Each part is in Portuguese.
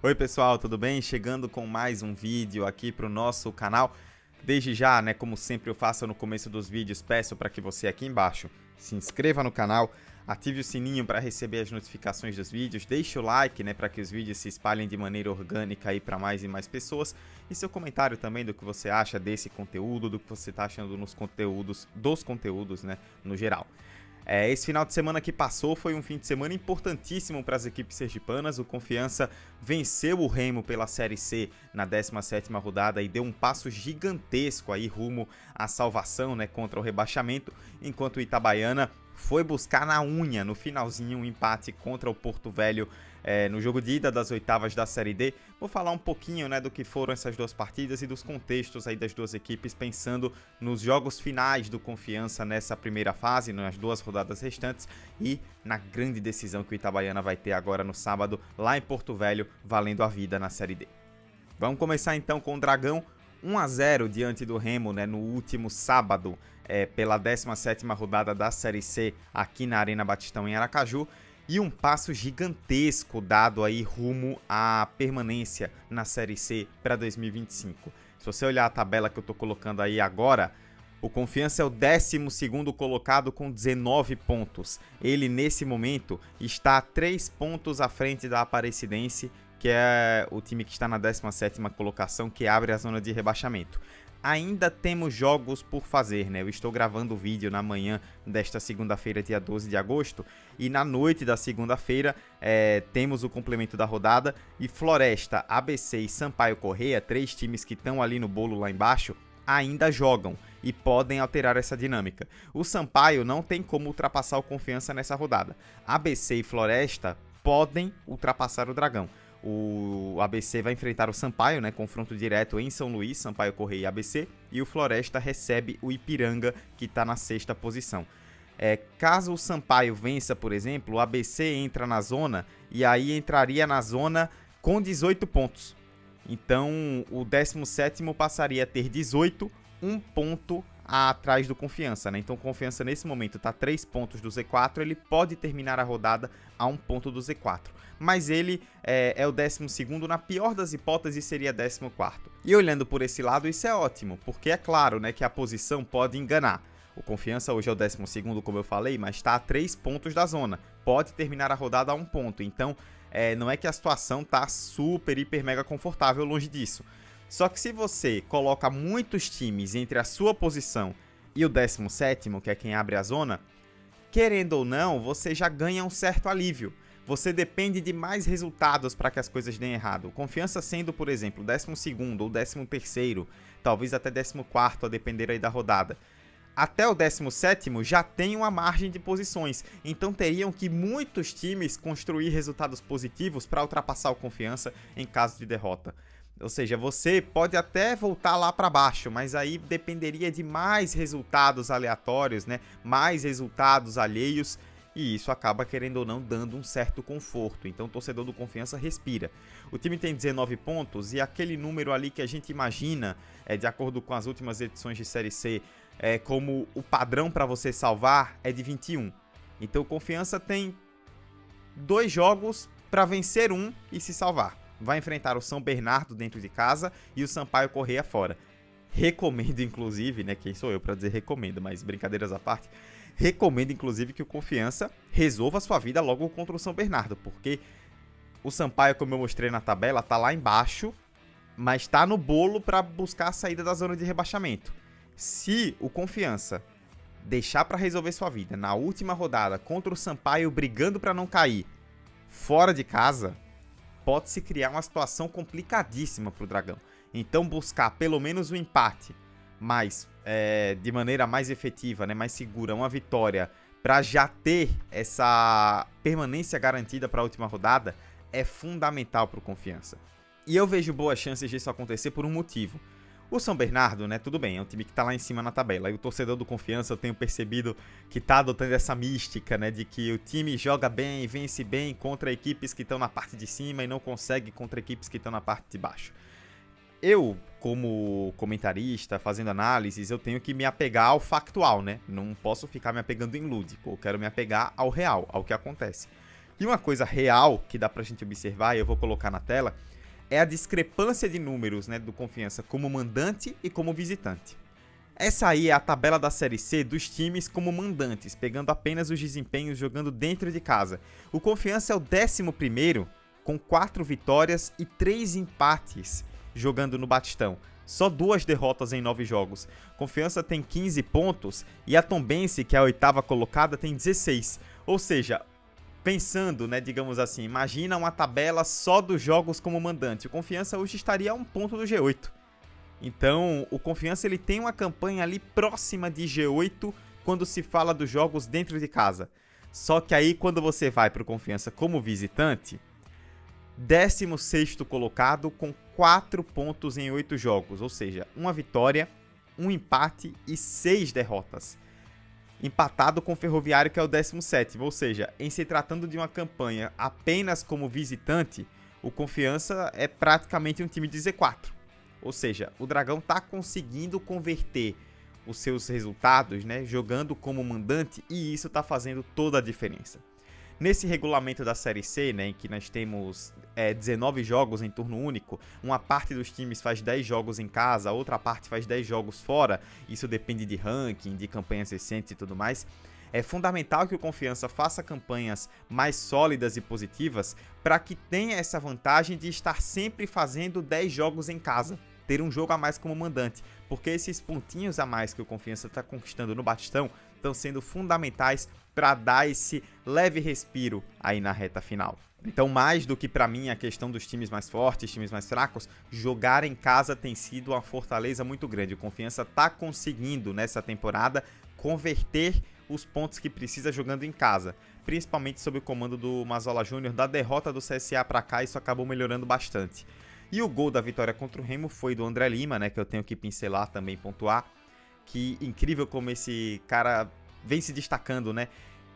Oi pessoal, tudo bem? Chegando com mais um vídeo aqui para o nosso canal. Desde já, né, como sempre eu faço no começo dos vídeos, peço para que você aqui embaixo se inscreva no canal, ative o sininho para receber as notificações dos vídeos, deixe o like, né, para que os vídeos se espalhem de maneira orgânica aí para mais e mais pessoas, e seu comentário também do que você acha desse conteúdo, do que você está achando dos conteúdos, né, no geral. Esse final de semana que passou foi um fim de semana importantíssimo para as equipes sergipanas. O Confiança venceu o Remo pela Série C na 17ª rodada e deu um passo gigantesco aí rumo à salvação, né, contra o rebaixamento, enquanto o Itabaiana foi buscar na unha, no finalzinho, um empate contra o Porto Velho no jogo de ida das oitavas da Série D. Vou falar um pouquinho, né, do que foram essas duas partidas e dos contextos aí das duas equipes, pensando nos jogos finais do Confiança nessa primeira fase, nas duas rodadas restantes, e na grande decisão que o Itabaiana vai ter agora no sábado, lá em Porto Velho, valendo a vida na Série D. Vamos começar então com o Dragão, 1-0 diante do Remo, né, no último sábado, pela 17ª rodada da Série C aqui na Arena Batistão em Aracaju, e um passo gigantesco dado aí rumo à permanência na Série C para 2025. Se você olhar a tabela que eu estou colocando aí agora, o Confiança é o 12º colocado com 19 pontos. Ele, nesse momento, está a 3 pontos à frente da Aparecidense, que é o time que está na 17ª colocação, que abre a zona de rebaixamento. Ainda temos jogos por fazer, né? Eu estou gravando o vídeo na manhã desta segunda-feira, dia 12 de agosto, e na noite da segunda-feira temos o complemento da rodada, e Floresta, ABC e Sampaio Corrêa, 3 times que estão ali no bolo lá embaixo, ainda jogam e podem alterar essa dinâmica. O Sampaio não tem como ultrapassar o Confiança nessa rodada. ABC e Floresta podem ultrapassar o Dragão. O ABC vai enfrentar o Sampaio, né, confronto direto em São Luís, Sampaio Corrêa e ABC, e o Floresta recebe o Ipiranga, que está na 6ª posição. Caso o Sampaio vença, por exemplo, o ABC entra na zona, e aí entraria na zona com 18 pontos. Então, o 17º passaria a ter 18, um ponto atrás do Confiança, né? Então, o Confiança nesse momento está a 3 pontos do Z4, ele pode terminar a rodada a 1 ponto do Z4. Mas ele é o 12º, na pior das hipóteses seria 14º. E olhando por esse lado, isso é ótimo, porque é claro, né, que a posição pode enganar. O Confiança hoje é o 12º, como eu falei, mas está a 3 pontos da zona. Pode terminar a rodada a 1 ponto, então não é que a situação está super, hiper, mega confortável, longe disso. Só que se você coloca muitos times entre a sua posição e o 17º, que é quem abre a zona, querendo ou não, você já ganha um certo alívio. Você depende de mais resultados para que as coisas deem errado. Confiança sendo, por exemplo, 12º ou 13º, talvez até 14º, a depender aí da rodada. Até o 17º já tem uma margem de posições, então teriam que muitos times construir resultados positivos para ultrapassar o Confiança em caso de derrota. Ou seja, você pode até voltar lá para baixo, mas aí dependeria de mais resultados aleatórios, né? Mais resultados alheios, e isso acaba, querendo ou não, dando um certo conforto. Então o torcedor do Confiança respira. O time tem 19 pontos e aquele número ali que a gente imagina, de acordo com as últimas edições de Série C, como o padrão para você salvar é de 21. Então o Confiança tem 2 jogos para vencer um e se salvar. Vai enfrentar o São Bernardo dentro de casa e o Sampaio Corrêa fora. Recomendo, inclusive, né? Quem sou eu para dizer recomendo, mas brincadeiras à parte. Recomendo, inclusive, que o Confiança resolva a sua vida logo contra o São Bernardo, porque o Sampaio, como eu mostrei na tabela, tá lá embaixo, mas está no bolo para buscar a saída da zona de rebaixamento. Se o Confiança deixar para resolver sua vida na última rodada contra o Sampaio brigando para não cair fora de casa, pode-se criar uma situação complicadíssima para o Dragão. Então buscar pelo menos um empate, mas de maneira mais efetiva, né, mais segura, uma vitória, para já ter essa permanência garantida para a última rodada, é fundamental para o Confiança. E eu vejo boas chances disso acontecer por um motivo. O São Bernardo, né, tudo bem, é um time que tá lá em cima na tabela. E o torcedor do Confiança, eu tenho percebido que tá adotando essa mística, né, de que o time joga bem e vence bem contra equipes que estão na parte de cima e não consegue contra equipes que estão na parte de baixo. Eu, como comentarista, fazendo análises, eu tenho que me apegar ao factual, né? Não posso ficar me apegando em lúdico, eu quero me apegar ao real, ao que acontece. E uma coisa real que dá pra gente observar, e eu vou colocar na tela, é a discrepância de números, né, do Confiança como mandante e como visitante. Essa aí é a tabela da Série C dos times como mandantes, pegando apenas os desempenhos jogando dentro de casa. O Confiança é o 11º, com 4 vitórias e 3 empates jogando no Batistão. Só 2 derrotas em 9 jogos. Confiança tem 15 pontos e a Tombense, que é a 8ª colocada, tem 16. Ou seja, pensando, né, digamos assim, imagina uma tabela só dos jogos como mandante. O Confiança hoje estaria a 1 ponto do G8. Então, o Confiança ele tem uma campanha ali próxima de G8 quando se fala dos jogos dentro de casa. Só que aí, quando você vai para o Confiança como visitante, 16º colocado com 4 pontos em 8 jogos. Ou seja, 1 vitória, 1 empate e 6 derrotas. Empatado com o Ferroviário, que é o 17º. Ou seja, em se tratando de uma campanha apenas como visitante, o Confiança é praticamente um time de Z4. Ou seja, o Dragão está conseguindo converter os seus resultados, né, jogando como mandante, e isso está fazendo toda a diferença. Nesse regulamento da Série C, né, em que nós temos 19 jogos em turno único, uma parte dos times faz 10 jogos em casa, a outra parte faz 10 jogos fora, isso depende de ranking, de campanhas recentes e tudo mais. É fundamental que o Confiança faça campanhas mais sólidas e positivas para que tenha essa vantagem de estar sempre fazendo 10 jogos em casa, ter um jogo a mais como mandante, porque esses pontinhos a mais que o Confiança está conquistando no Batistão estão sendo fundamentais para dar esse leve respiro aí na reta final. Então, mais do que para mim a questão dos times mais fortes, times mais fracos, jogar em casa tem sido uma fortaleza muito grande. O Confiança está conseguindo nessa temporada converter os pontos que precisa jogando em casa, principalmente sob o comando do Mazola Júnior. Da derrota do CSA para cá, isso acabou melhorando bastante. E o gol da vitória contra o Remo foi do André Lima, né, que eu tenho que pincelar também, pontuar, que incrível como esse cara vem se destacando, né?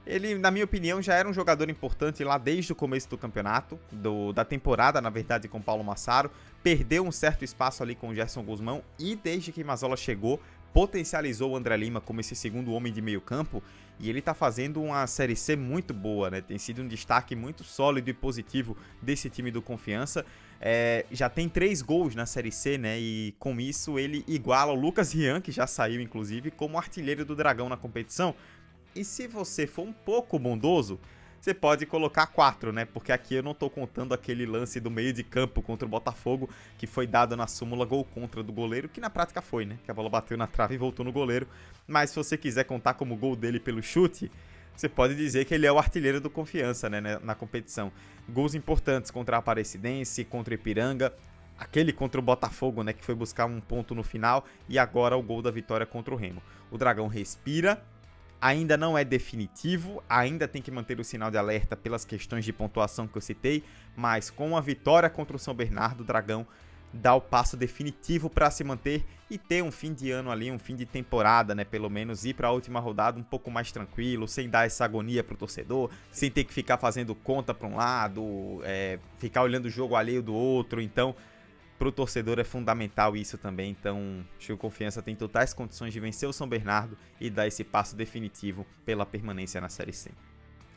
Ele, na minha opinião, já era um jogador importante lá desde o começo do campeonato, da temporada, na verdade, com o Paulo Massaro. Perdeu um certo espaço ali com o Gerson Guzmão e desde que Mazola chegou, potencializou o André Lima como esse segundo homem de meio campo, e ele tá fazendo uma Série C muito boa, né? Tem sido um destaque muito sólido e positivo desse time do Confiança. Já tem 3 gols na Série C, né? E com isso ele iguala o Lucas Rian, que já saiu inclusive, como artilheiro do Dragão na competição. E se você for um pouco bondoso, você pode colocar 4, né? Porque aqui eu não tô contando aquele lance do meio de campo contra o Botafogo, que foi dado na súmula gol contra do goleiro, que na prática foi, né? Que a bola bateu na trave e voltou no goleiro. Mas se você quiser contar como gol dele pelo chute, você pode dizer que ele é o artilheiro do Confiança, né? Na competição. Gols importantes contra a Aparecidense, contra o Ipiranga, aquele contra o Botafogo, né? Que foi buscar um ponto no final, e agora o gol da vitória contra o Remo. O Dragão respira. Ainda não é definitivo, ainda tem que manter o sinal de alerta pelas questões de pontuação que eu citei, mas com a vitória contra o São Bernardo, o Dragão dá o passo definitivo para se manter e ter um fim de ano ali, um fim de temporada, né? Pelo menos ir para a última rodada um pouco mais tranquilo, sem dar essa agonia pro torcedor, sem ter que ficar fazendo conta para um lado, ficar olhando o jogo alheio do outro. Então, pro torcedor é fundamental isso também. Então, acho que o Confiança tem totais condições de vencer o São Bernardo e dar esse passo definitivo pela permanência na Série C.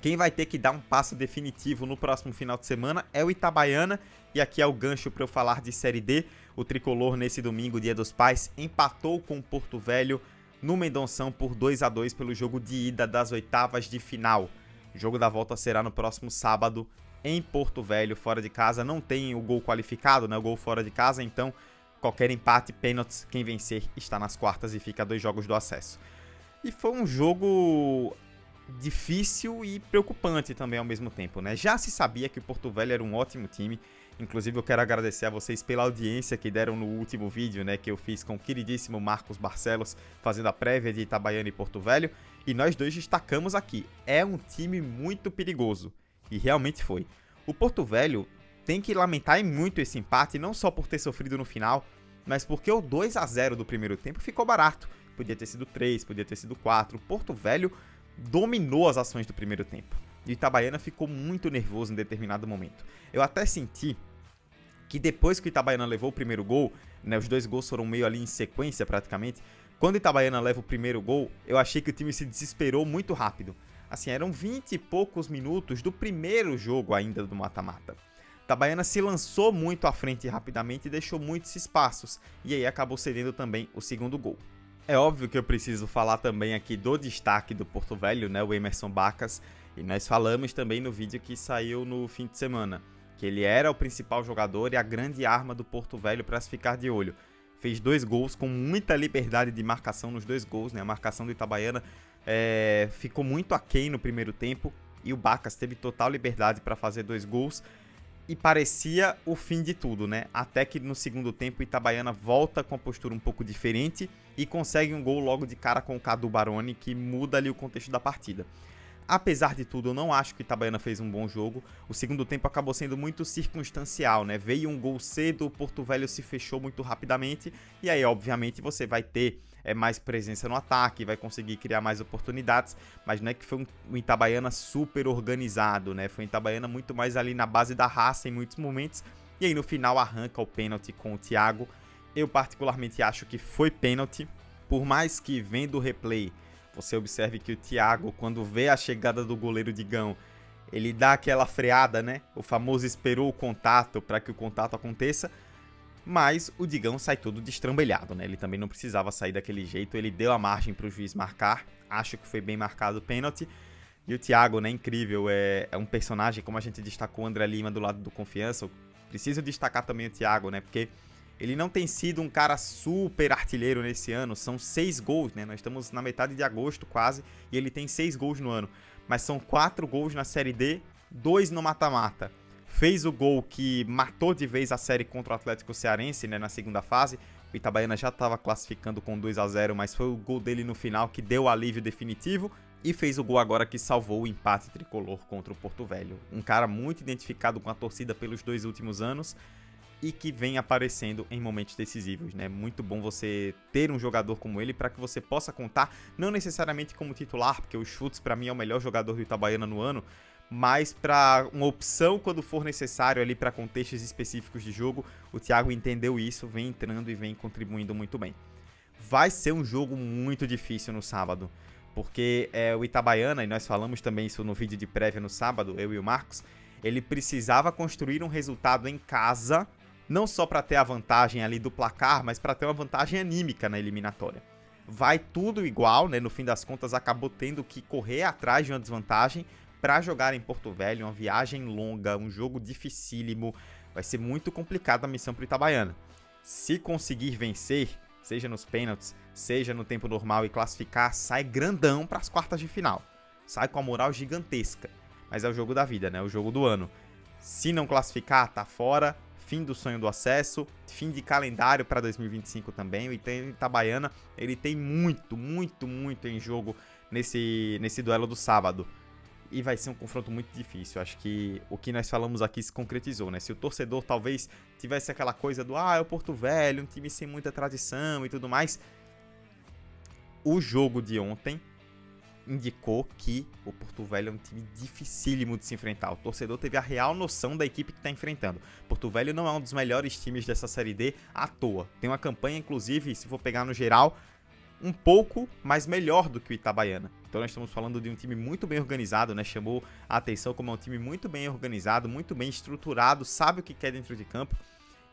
Quem vai ter que dar um passo definitivo no próximo final de semana é o Itabaiana, e aqui é o gancho para eu falar de Série D. O Tricolor, nesse domingo, Dia dos Pais, empatou com o Porto Velho no Mendonção por 2-2 pelo jogo de ida das oitavas de final. O jogo da volta será no próximo sábado, em Porto Velho, fora de casa. Não tem o gol qualificado, né? O gol fora de casa, então qualquer empate, pênaltis, quem vencer está nas quartas e fica a 2 jogos do acesso. E foi um jogo difícil e preocupante também ao mesmo tempo, né? Já se sabia que o Porto Velho era um ótimo time. Inclusive eu quero agradecer a vocês pela audiência que deram no último vídeo, né, que eu fiz com o queridíssimo Marcos Barcelos, fazendo a prévia de Itabaiana e Porto Velho. E nós dois destacamos aqui, é um time muito perigoso. E realmente foi. O Porto Velho tem que lamentar muito esse empate, não só por ter sofrido no final, mas porque o 2-0 do primeiro tempo ficou barato. Podia ter sido 3, podia ter sido 4. O Porto Velho dominou as ações do primeiro tempo. E o Itabaiana ficou muito nervoso em determinado momento. Eu até senti que depois que o Itabaiana levou o primeiro gol, né, os 2 gols foram meio ali em sequência praticamente, quando o Itabaiana leva o primeiro gol, eu achei que o time se desesperou muito rápido. Assim, eram 20 e poucos minutos do primeiro jogo ainda do mata-mata. Itabaiana se lançou muito à frente rapidamente e deixou muitos espaços, e aí acabou cedendo também o segundo gol. É óbvio que eu preciso falar também aqui do destaque do Porto Velho, né, o Emerson Bacas, e nós falamos também no vídeo que saiu no fim de semana, que ele era o principal jogador e a grande arma do Porto Velho para se ficar de olho. Fez 2 gols com muita liberdade de marcação nos 2 gols, né? A marcação do Itabaiana ficou muito aquém no primeiro tempo e o Bacas teve total liberdade para fazer 2 gols e parecia o fim de tudo, né? Até que no segundo tempo o Itabaiana volta com a postura um pouco diferente e consegue um gol logo de cara com o Cadu Baroni, que muda ali o contexto da partida. Apesar de tudo, eu não acho que o Itabaiana fez um bom jogo. O segundo tempo acabou sendo muito circunstancial, né? Veio um gol cedo, o Porto Velho se fechou muito rapidamente. E aí, obviamente, você vai ter mais presença no ataque, vai conseguir criar mais oportunidades. Mas não é que foi um Itabaiana super organizado, né? Foi um Itabaiana muito mais ali na base da raça em muitos momentos. E aí, no final, arranca o pênalti com o Thiago. Eu, particularmente, acho que foi pênalti. Por mais que, vendo o replay, você observe que o Thiago, quando vê a chegada do goleiro Digão, ele dá aquela freada, né? O famoso esperou o contato para que o contato aconteça. Mas o Digão sai todo destrambelhado, né? Ele também não precisava sair daquele jeito. Ele deu a margem para o juiz marcar. Acho que foi bem marcado o pênalti. E o Thiago, né? Incrível. É um personagem, como a gente destacou o André Lima do lado do Confiança. Eu preciso destacar também o Thiago, né? Porque ele não tem sido um cara super artilheiro nesse ano, são 6 gols, né? Nós estamos na metade de agosto quase, e ele tem 6 gols no ano. Mas são 4 gols na Série D, 2 no mata-mata. Fez o gol que matou de vez a série contra o Atlético Cearense, né, na segunda fase. O Itabaiana já estava classificando com 2-0, mas foi o gol dele no final que deu o alívio definitivo. E fez o gol agora que salvou o empate tricolor contra o Porto Velho. Um cara muito identificado com a torcida pelos 2 últimos anos e que vem aparecendo em momentos decisivos, né? Muito bom você ter um jogador como ele para que você possa contar, não necessariamente como titular, porque o Schultz para mim é o melhor jogador do Itabaiana no ano, mas para uma opção quando for necessário ali para contextos específicos de jogo. O Thiago entendeu isso, vem entrando e vem contribuindo muito bem. Vai ser um jogo muito difícil no sábado, porque o Itabaiana, e nós falamos também isso no vídeo de prévia no sábado, eu e o Marcos, ele precisava construir um resultado em casa, não só para ter a vantagem ali do placar, mas para ter uma vantagem anímica na eliminatória. Vai tudo igual, né? No fim das contas, acabou tendo que correr atrás de uma desvantagem para jogar em Porto Velho, uma viagem longa, um jogo dificílimo. Vai ser muito complicada a missão para o Itabaiana. Se conseguir vencer, seja nos pênaltis, seja no tempo normal e classificar, sai grandão para as quartas de final. Sai com a moral gigantesca. Mas é o jogo da vida, né? O jogo do ano. Se não classificar, tá fora. Fim do sonho do acesso, fim de calendário para 2025 também. O Itabaiana, ele tem muito em jogo nesse duelo do sábado. E vai ser um confronto muito difícil. Acho que o que nós falamos aqui se concretizou, né? Se o torcedor talvez tivesse aquela coisa do é o Porto Velho, um time sem muita tradição e tudo mais. O jogo de ontem indicou que o Porto Velho é um time dificílimo de se enfrentar. O torcedor teve a real noção da equipe que está enfrentando. Porto Velho não é um dos melhores times dessa Série D à toa. Tem uma campanha, inclusive, se for pegar no geral, um pouco mais melhor do que o Itabaiana. Então nós estamos falando de um time muito bem organizado, né? Chamou a atenção como um time muito bem organizado, muito bem estruturado, sabe o que quer dentro de campo.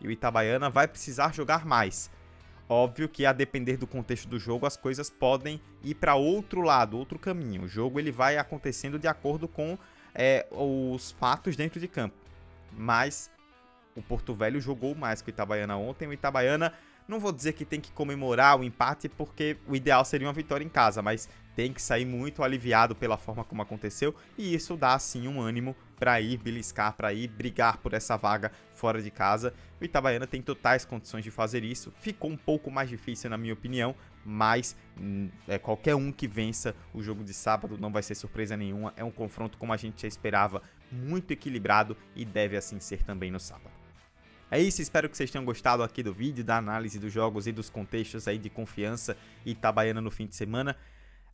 E o Itabaiana vai precisar jogar mais. Óbvio que, a depender do contexto do jogo, as coisas podem ir para outro lado, outro caminho. O jogo ele vai acontecendo de acordo com os fatos dentro de campo. Mas o Porto Velho jogou mais que o Itabaiana ontem. O Itabaiana, não vou dizer que tem que comemorar o empate, porque o ideal seria uma vitória em casa, mas tem que sair muito aliviado pela forma como aconteceu. E isso dá, sim, um ânimo para ir beliscar, para ir brigar por essa vaga fora de casa. O Itabaiana tem totais condições de fazer isso. Ficou um pouco mais difícil, na minha opinião, mas qualquer um que vença o jogo de sábado não vai ser surpresa nenhuma. É um confronto, como a gente já esperava, muito equilibrado e deve assim ser também no sábado. É isso, espero que vocês tenham gostado aqui do vídeo, da análise dos jogos e dos contextos aí de Confiança e Itabaiana no fim de semana.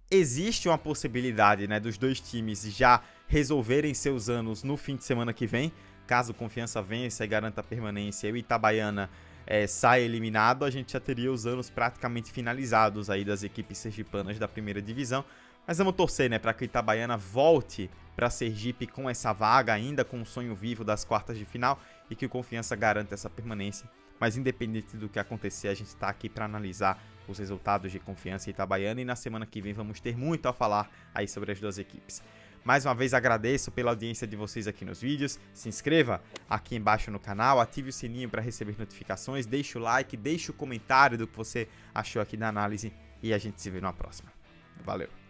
Existe uma possibilidade, né, dos dois times já resolverem seus anos no fim de semana que vem. Caso Confiança vença e garanta a permanência e o Itabaiana saia eliminado, a gente já teria os anos praticamente finalizados aí das equipes sergipanas da primeira divisão. Mas vamos torcer, né, para que o Itabaiana volte para Sergipe com essa vaga, ainda com o sonho vivo das quartas de final, e que o Confiança garanta essa permanência. Mas independente do que acontecer, a gente está aqui para analisar os resultados de Confiança e Itabaiana, e na semana que vem vamos ter muito a falar aí sobre as duas equipes. Mais uma vez agradeço pela audiência de vocês aqui nos vídeos, se inscreva aqui embaixo no canal, ative o sininho para receber notificações, deixe o like, deixe o comentário do que você achou aqui da análise e a gente se vê numa próxima. Valeu!